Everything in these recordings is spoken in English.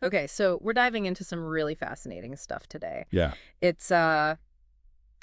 Okay, so we're diving into some really fascinating stuff today. Yeah. It's a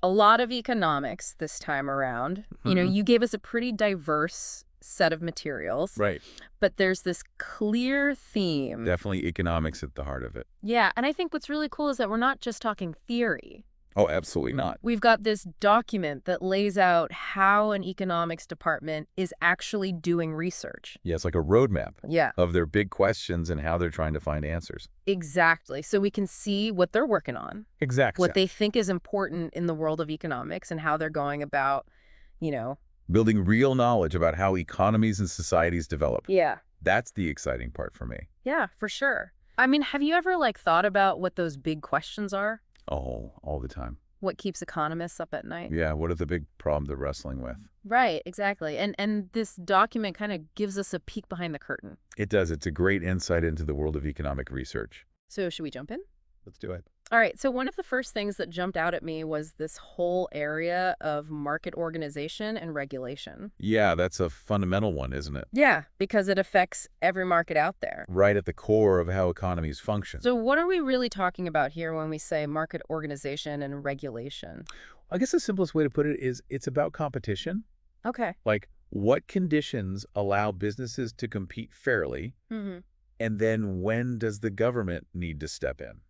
lot of economics this time around. Mhm. You gave us a pretty diverse set of materials, Right. but there's this clear theme. Definitely economics at the heart of it. Yeah, and I think what's really cool is that we're not just talking theory. Oh, absolutely not. We've got this document that lays out how an economics department is actually doing research. Yeah, it's like a roadmap Yeah, of their big questions and how they're trying to find answers. exactly. So we can see what they're working on, Exactly. what they think is important in the world of economics, and how they're going about, you know. Building real knowledge about how economies and societies develop. Yeah. That's the exciting part for me. Yeah, for sure. I mean, have you ever thought about what those big questions are? Oh, all the time. What keeps economists up at night? Yeah, what are the big problems they're wrestling with? Right, exactly. And this document kind of gives us a peek behind the curtain. It does. It's a great insight into the world of economic research. So should we jump in? Let's do it. All right, so one of the first things that jumped out at me was this whole area of market organization and regulation. Yeah, that's a fundamental one, isn't it? Yeah, because it affects every market out there. Right at the core of how economies function. So what are we really talking about here when we say market organization and regulation? I guess the simplest way to put it is it's about competition. Okay. Like, what conditions allow businesses to compete fairly? Mm-hmm. And then when does the government need to step in?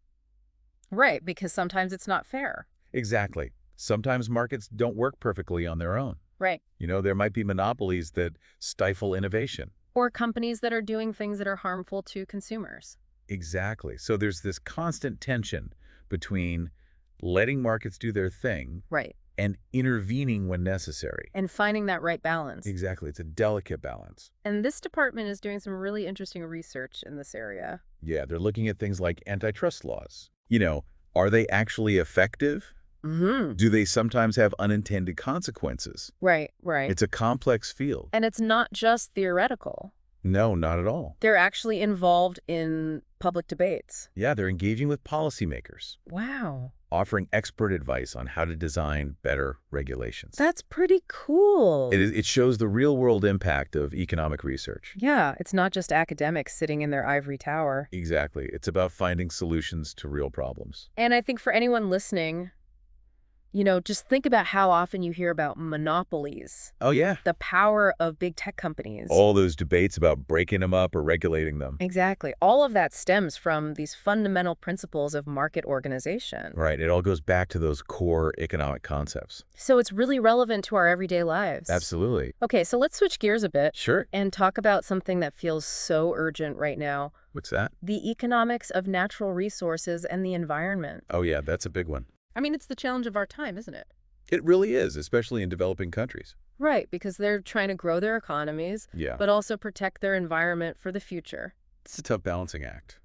Right, because sometimes it's not fair. Exactly. Sometimes markets don't work perfectly on their own. Right. There might be monopolies that stifle innovation. Or companies that are doing things that are harmful to consumers. Exactly. So there's this constant tension between letting markets do their thing Right. and intervening when necessary. And finding that right balance. Exactly. It's a delicate balance. And this department is doing some really interesting research in this area. Yeah, they're looking at things like antitrust laws. Are they actually effective? Mm-hmm. Do they sometimes have unintended consequences? Right, right. It's a complex field. And it's not just theoretical. No, not at all. They're actually involved in public debates. Yeah, they're engaging with policymakers, Wow. offering expert advice on how to design better regulations. That's pretty cool. It shows the real-world impact of economic research. Yeah, it's not just academics sitting in their ivory tower. Exactly. It's about finding solutions to real problems. And I think for anyone listening, just think about how often you hear about monopolies, Oh, yeah. the power of big tech companies. All those debates about breaking them up or regulating them. Exactly. All of that stems from these fundamental principles of market organization. Right. It all goes back to those core economic concepts. So it's really relevant to our everyday lives. Absolutely. Okay, so let's switch gears a bit Sure. and talk about something that feels so urgent right now, What's that? the economics of natural resources and the environment. Oh, yeah, that's a big one. I mean, it's the challenge of our time, isn't it? It really is, especially in developing countries. Right, because they're trying to grow their economies, Yeah. but also protect their environment for the future. It's a tough balancing act.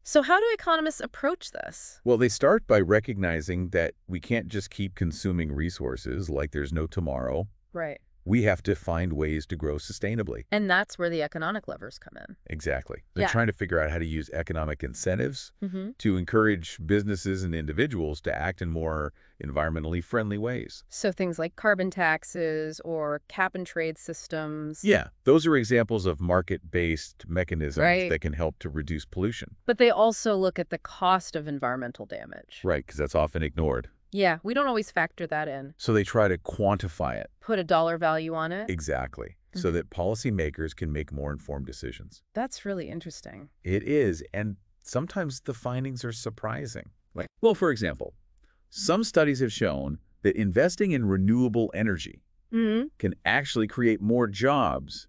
So how do economists approach this? Well, they start by recognizing that we can't just keep consuming resources like there's no tomorrow. Right. We have to find ways to grow sustainably. And that's where the economic levers come in. Exactly. They're Yeah. trying to figure out how to use economic incentives Mm-hmm. to encourage businesses and individuals to act in more environmentally friendly ways. So things like carbon taxes or cap and trade systems. Yeah, those are examples of market-based mechanisms Right. that can help to reduce pollution. But they also look at the cost of environmental damage. Right, because that's often ignored. Yeah, we don't always factor that in. So they try to quantify it. Put a dollar value on it. Exactly. So Mhm. that policymakers can make more informed decisions. That's really interesting. It is, and sometimes the findings are surprising. Well, for example, some studies have shown that investing in renewable energy Mm-hmm. can actually create more jobs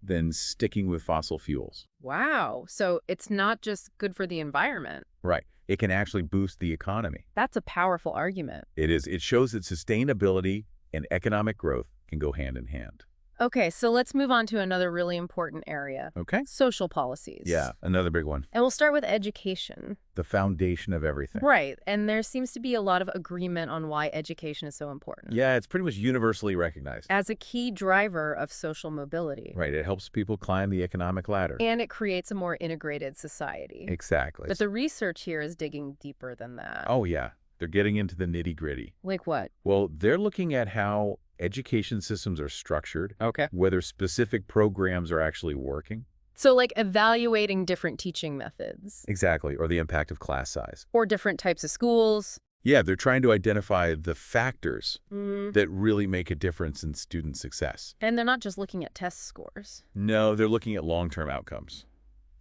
than sticking with fossil fuels. Wow. So it's not just good for the environment. Right. It can actually boost the economy. That's a powerful argument. It is. It shows that sustainability and economic growth can go hand in hand. Okay, so let's move on to another really important area. Okay? Social policies. Yeah, another big one. And we'll start with education. The foundation of everything. Right. And there seems to be a lot of agreement on why education is so important. Yeah, it's pretty much universally recognized. As a key driver of social mobility. Right, it helps people climb the economic ladder. And it creates a more integrated society. Exactly. But the research here is digging deeper than that. Oh, yeah. They're getting into the nitty-gritty. Like what? Well, they're looking at how education systems are structured, Okay. whether specific programs are actually working. So like evaluating different teaching methods Exactly, or the impact of class size. or different types of schools. Yeah, they're trying to identify the factors Mm. that really make a difference in student success. And they're not just looking at test scores. No, they're looking at long-term outcomes,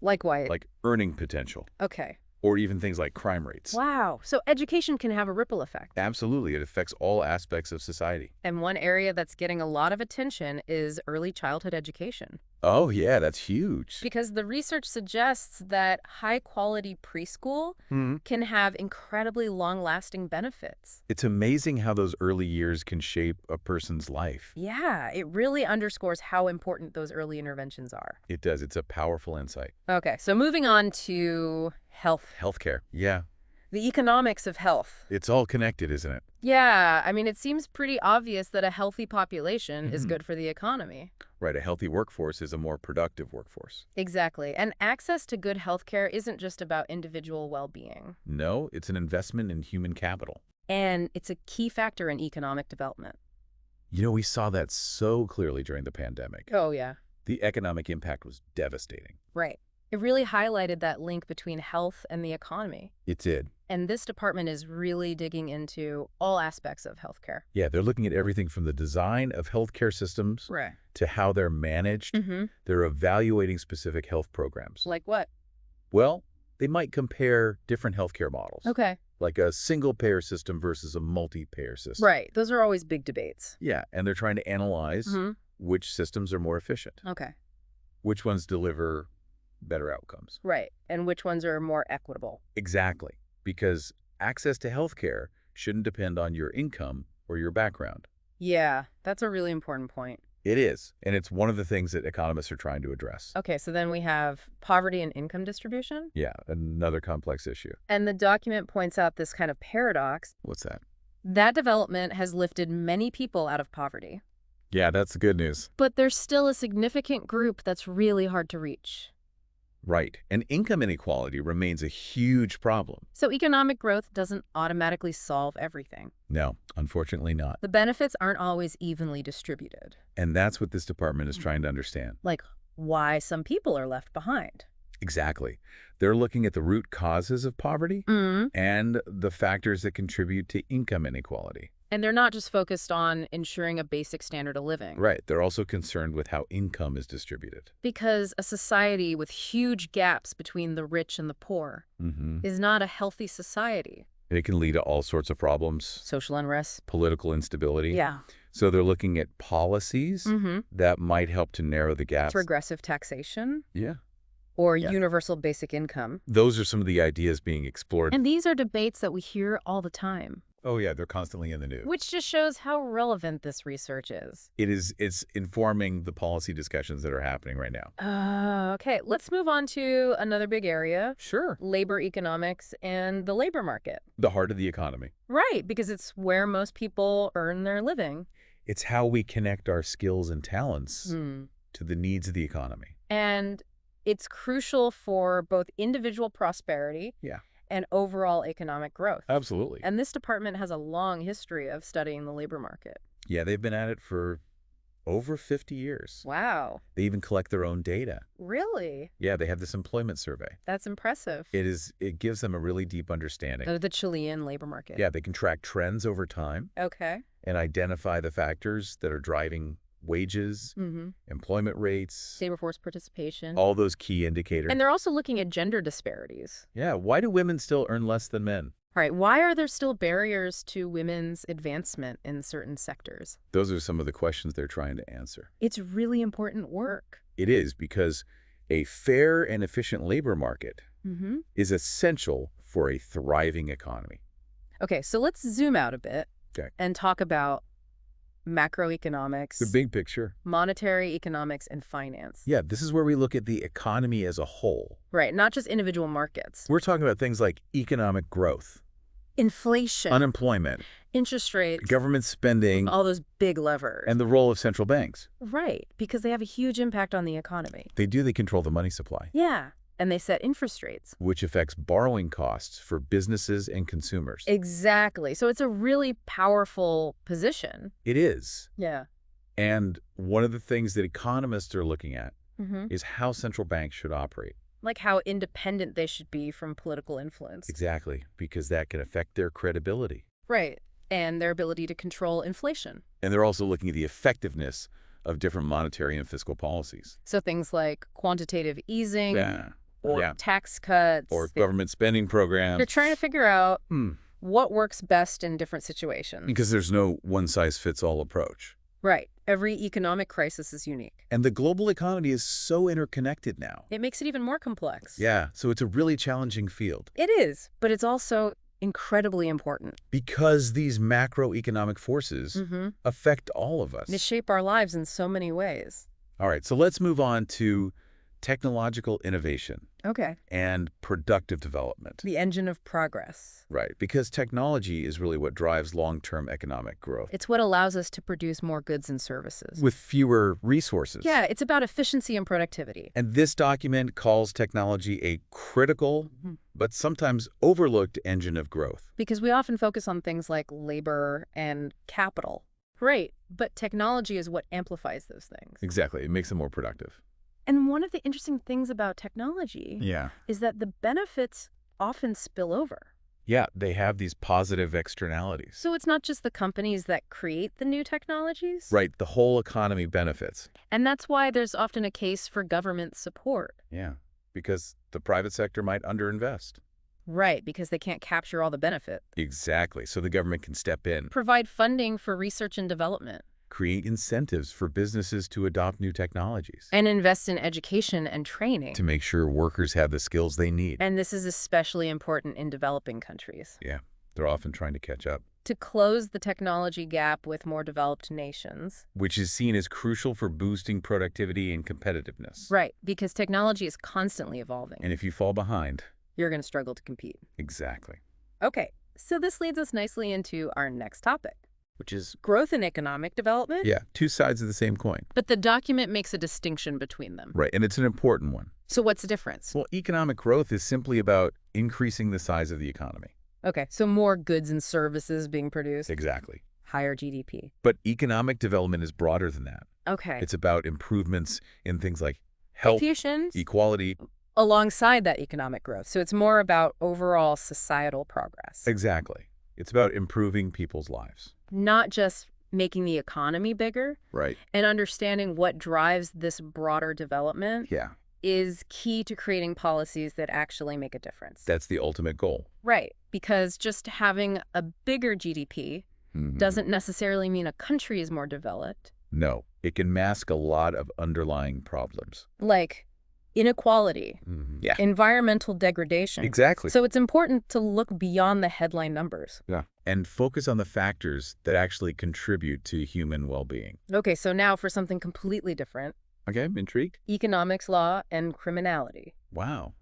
Like what? like earning potential, Okay. or even things like crime rates. Wow. So education can have a ripple effect. Absolutely, it affects all aspects of society. And one area that's getting a lot of attention is early childhood education. Oh, yeah, that's huge. Because the research suggests that high-quality preschool can have incredibly long-lasting benefits. It's amazing how those early years can shape a person's life. Yeah, it really underscores how important those early interventions are. It does. It's a powerful insight. Okay, so moving on to health. Healthcare. Yeah, The economics of health. it's all connected, isn't it? Yeah, I mean, it seems pretty obvious that a healthy population is Mhm. good for the economy. Right, a healthy workforce is a more productive workforce. Exactly. And access to good healthcare isn't just about individual well-being. No, it's an investment in human capital. And it's a key factor in economic development. You know, we saw that so clearly during the pandemic. Oh, yeah. The economic impact was devastating. Right. It really highlighted that link between health and the economy. It did. And this department is really digging into all aspects of healthcare. Yeah, they're looking at everything from the design of healthcare systems Right. to how they're managed. Mm-hmm. They're evaluating specific health programs. Like what? Well, they might compare different healthcare models, Okay. like a single-payer system versus a multi-payer system. Right. Those are always big debates. Yeah, and they're trying to analyze Mm-hmm. which systems are more efficient, Okay. which ones deliver better outcomes. Right. And which ones are more equitable? Exactly, because access to healthcare shouldn't depend on your income or your background. Yeah, that's a really important point. It is, and it's one of the things that economists are trying to address. Okay, so then we have poverty and income distribution. Yeah, another complex issue. And the document points out this kind of paradox. What's that? That development has lifted many people out of poverty. Yeah, that's the good news. But there's still a significant group that's really hard to reach. Right, and income inequality remains a huge problem. So economic growth doesn't automatically solve everything. No, unfortunately not. The benefits aren't always evenly distributed. And that's what this department is trying to understand. Like why some people are left behind. Exactly. They're looking at the root causes of poverty and the factors that contribute to income inequality. And they're not just focused on ensuring a basic standard of living. Right. They're also concerned with how income is distributed. Because a society with huge gaps between the rich and the poor is not a healthy society. It can lead to all sorts of problems, Social unrest. political instability. Yeah. So they're looking at policies that might help to narrow the gaps. Regressive taxation Yeah. or Yeah. universal basic income. Those are some of the ideas being explored. And these are debates that we hear all the time. Oh, yeah, they're constantly in the news. Which just shows how relevant this research is. It's informing the policy discussions that are happening right now. Okay, let's move on to another big area. Sure. Labor economics and the labor market. The heart of the economy. Right, because it's where most people earn their living. It's how we connect our skills and talents to the needs of the economy. And it's crucial for both individual prosperity and overall economic growth. Absolutely. And this department has a long history of studying the labor market. Yeah, they've been at it for over 50 years. Wow. They even collect their own data. Really? Yeah, they have this employment survey. That's impressive. It gives them a really deep understanding. Of the Chilean labor market. Yeah, they can track trends over time Okay. and identify the factors that are driving wages, employment rates, Labor force participation. all those key indicators. And they're also looking at gender disparities. Yeah, why do women still earn less than men? All right, why are there still barriers to women's advancement in certain sectors? Those are some of the questions they're trying to answer. It's really important work. It is because a fair and efficient labor market is essential for a thriving economy. Okay, so let's zoom out a bit Okay. and talk about macroeconomics, The big picture. monetary economics, and finance. Yeah, this is where we look at the economy as a whole. Right, not just individual markets. We're talking about things like economic growth, Inflation, unemployment, interest rates, government spending, all those big levers. and the role of central banks. Right, because they have a huge impact on the economy. They control the money supply, Yeah, and they set interest rates. which affects borrowing costs for businesses and consumers. Exactly. So it's a really powerful position. It is. Yeah. And one of the things that economists are looking at Mm-hmm. is how central banks should operate. Like how independent they should be from political influence. Exactly, because that can affect their credibility. Right. And their ability to control inflation. And they're also looking at the effectiveness of different monetary and fiscal policies. So things like quantitative easing or Yeah. tax cuts. Or government spending programs. They're trying to figure out what works best in different situations. Because there's no one-size-fits-all approach. Right. Every economic crisis is unique. And the global economy is so interconnected now. It makes it even more complex. Yeah, so it's a really challenging field. It is, but it's also incredibly important. Because these macroeconomic forces affect all of us. They shape our lives in so many ways. All right, so let's move on to technological innovation Okay. and productive development. The engine of progress. Right, because technology is really what drives long-term economic growth. It's what allows us to produce more goods and services. With fewer resources. Yeah, it's about efficiency and productivity. And this document calls technology a critical, but sometimes overlooked engine of growth. Because we often focus on things like labor and capital. Right, but technology is what amplifies those things. Exactly, it makes them more productive. And one of the interesting things about technology is that the benefits often spill over. Yeah, they have these positive externalities. So it's not just the companies that create the new technologies? Right, the whole economy benefits. And that's why there's often a case for government support. Yeah, because the private sector might underinvest. Right, because they can't capture all the benefit. Exactly, so the government can step in. Provide funding for research and development. Create incentives for businesses to adopt new technologies. And invest in education and training. To make sure workers have the skills they need. And this is especially important in developing countries. Yeah, they're often trying to catch up. To close the technology gap with more developed nations. Which is seen as crucial for boosting productivity and competitiveness. Right, because technology is constantly evolving. And if you fall behind, you're going to struggle to compete. Exactly. Okay, so this leads us nicely into our next topic. Which is growth and economic development? Yeah, two sides of the same coin. But the document makes a distinction between them. Right, and it's an important one. So what's the difference? Well, economic growth is simply about increasing the size of the economy. Okay, so more goods and services being produced. Exactly. Higher GDP. But economic development is broader than that. Okay. It's about improvements in things like health, equality. Alongside that economic growth. So it's more about overall societal progress. Exactly. It's about improving people's lives. Not just making the economy bigger. Right. And understanding what drives this broader development is key to creating policies that actually make a difference. That's the ultimate goal. Right. Because just having a bigger GDP doesn't necessarily mean a country is more developed. No. It can mask a lot of underlying problems. Like inequality, environmental degradation. Exactly. So it's important to look beyond the headline numbers. Yeah. And focus on the factors that actually contribute to human well-being. Okay, so now for something completely different. Okay, I'm intrigued. Economics, law, and criminality. Wow.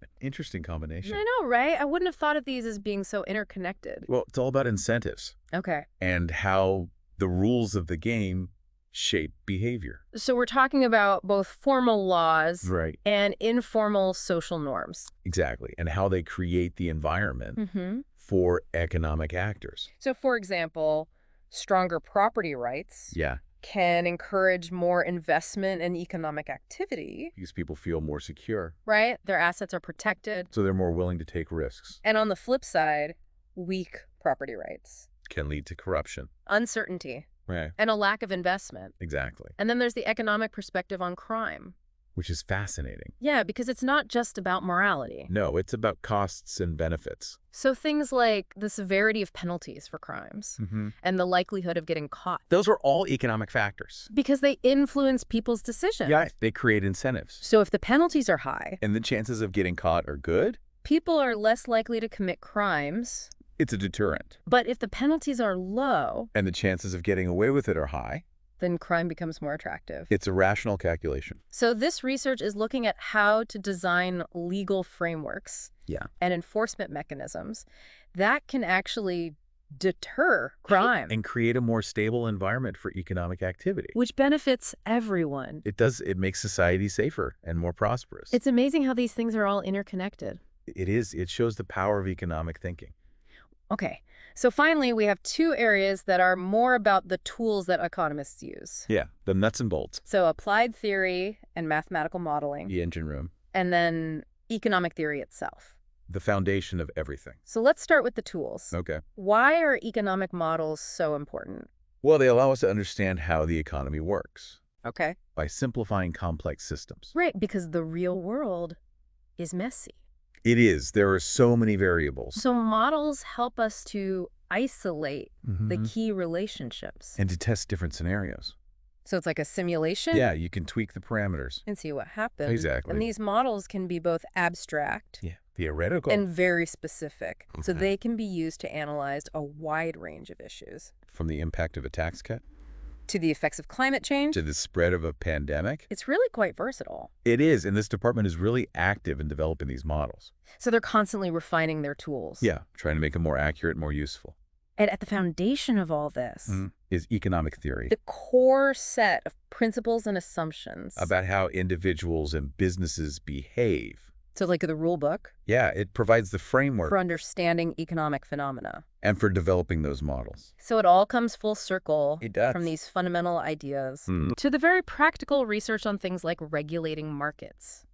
An interesting combination. I know, right? I wouldn't have thought of these as being so interconnected. Well, it's all about incentives. Okay. And how the rules of the game shape behavior. So we're talking about both formal laws and informal social norms. Exactly. And how they create the environment for economic actors. So, for example, stronger property rights can encourage more investment and economic activity. Because people feel more secure. Right? Their assets are protected. So they're more willing to take risks. And on the flip side, weak property rights can lead to corruption. Uncertainty. Right. And a lack of investment. Exactly. And then there's the economic perspective on crime. Which is fascinating. Yeah, because it's not just about morality. No, it's about costs and benefits. So things like the severity of penalties for crimes and the likelihood of getting caught. Those are all economic factors. Because they influence people's decisions. Yeah, they create incentives. So if the penalties are high and the chances of getting caught are good, people are less likely to commit crimes. It's a deterrent. But if the penalties are low and the chances of getting away with it are high, then crime becomes more attractive. It's a rational calculation. So this research is looking at how to design legal frameworks and enforcement mechanisms that can actually deter crime. And create a more stable environment for economic activity. Which benefits everyone. It does. It makes society safer and more prosperous. It's amazing how these things are all interconnected. It is. It shows the power of economic thinking. Okay, so finally we have two areas that are more about the tools that economists use. Yeah, the nuts and bolts. So applied theory and mathematical modeling. The engine room. And then economic theory itself. The foundation of everything. So let's start with the tools. Okay. Why are economic models so important? Well, they allow us to understand how the economy works Okay. by simplifying complex systems. Right, because the real world is messy. It is. There are so many variables. So models help us to isolate the key relationships. And to test different scenarios. So it's like a simulation? Yeah, you can tweak the parameters. And see what happens. Exactly. And these models can be both abstract Theoretical. and very specific. So they can be used to analyze a wide range of issues. From the impact of a tax cut To the effects of climate change. to the spread of a pandemic. It's really quite versatile. It is, and this department is really active in developing these models. So they're constantly refining their tools. Yeah, trying to make them more accurate, more useful. And at the foundation of all this Is economic theory. the core set of principles and assumptions. About how individuals and businesses behave. So like the rule book Yeah, it provides the framework for understanding economic phenomena. and for developing those models. So it all comes full circle It does. from these fundamental ideas to the very practical research on things like regulating markets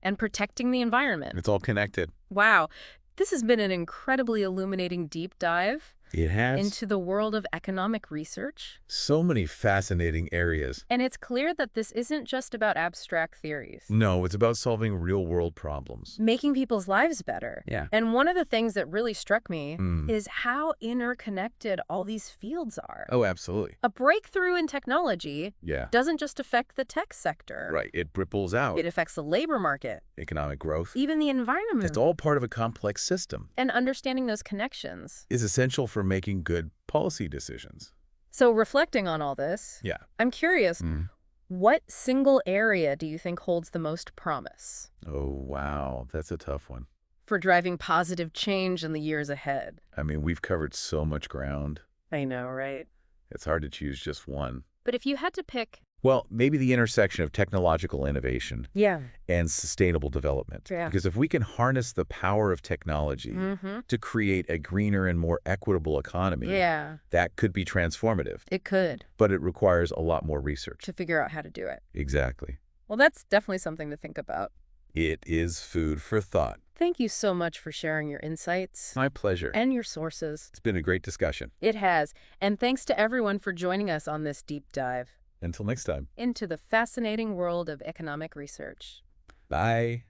and protecting the environment. It's all connected. Wow. This has been an incredibly illuminating deep dive It has into the world of economic research. so many fascinating areas. And it's clear that this isn't just about abstract theories. No, it's about solving real-world problems. Making people's lives better. Yeah. And one of the things that really struck me is how interconnected all these fields are. Oh, absolutely. A breakthrough in technology Yeah. doesn't just affect the tech sector. Right. It ripples out. It affects the labor market, Economic growth. even the environment. It's all part of a complex system. And understanding those connections. Is essential for making good policy decisions. So reflecting on all this, Yeah. I'm curious, what single area do you think holds the most promise Oh, wow. That's a tough one. for driving positive change in the years ahead? I mean, we've covered so much ground. I know, right? It's hard to choose just one. But if you had to pick... Well, maybe the intersection of technological innovation Yeah. and sustainable development. Yeah. Because if we can harness the power of technology to create a greener and more equitable economy, that could be transformative. It could. But it requires a lot more research. To figure out how to do it. Exactly. Well, that's definitely something to think about. It is food for thought. Thank you so much for sharing your insights. My pleasure. And your sources. It's been a great discussion. It has. And thanks to everyone for joining us on this deep dive Until next time. into the fascinating world of economic research. Bye.